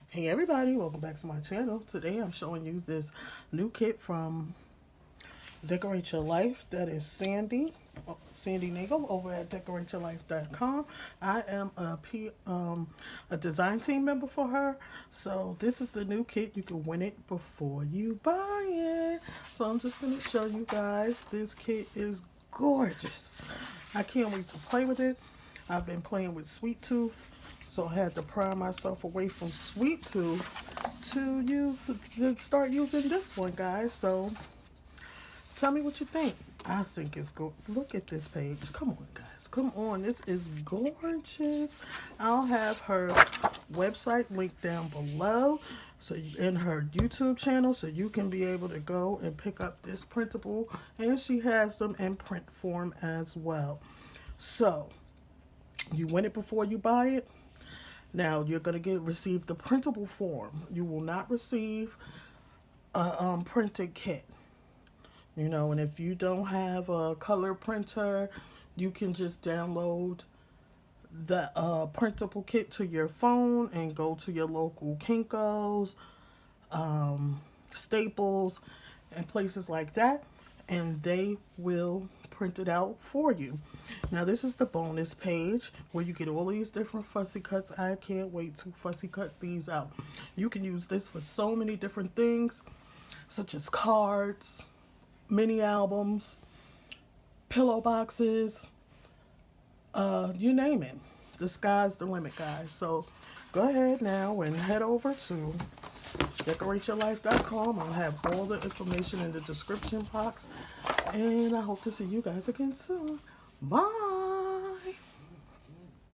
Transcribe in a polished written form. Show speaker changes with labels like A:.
A: Hey everybody, welcome back to my channel. Today I'm showing you this new kit from Decorate Your Life. That is Sandi Nagel over at Decor8yourlife.com. I am a design team member for her. So this is the new kit. You can win it before you buy it. So I'm just going to show you guys. This kit is gorgeous. I can't wait to play with it. I've been playing with Sweet Tooth, so I had to pry myself away from Sweet Tooth to start using this one, guys. So tell me what you think. I think it's good. Look at this page. Come on, guys. Come on. This is gorgeous. I'll have her website linked down below, so in her YouTube channel, so you can be able to go and pick up this printable. And she has them in print form as well. So you win it before you buy it. Now you're gonna receive the printable form. You will not receive a printed kit. And if you don't have a color printer, you can just download the printable kit to your phone and go to your local Kinko's, Staples, and places like that, and they will print it out for you. Now this is the bonus page where you get all these different fussy cuts. I can't wait to fussy cut these out. You can use this for so many different things, such as cards, mini albums, pillow boxes, you name it. The sky's the limit, guys. So go ahead now and head over to Decor8yourlife.com. I'll have all the information in the description box. And I hope to see you guys again soon. Bye.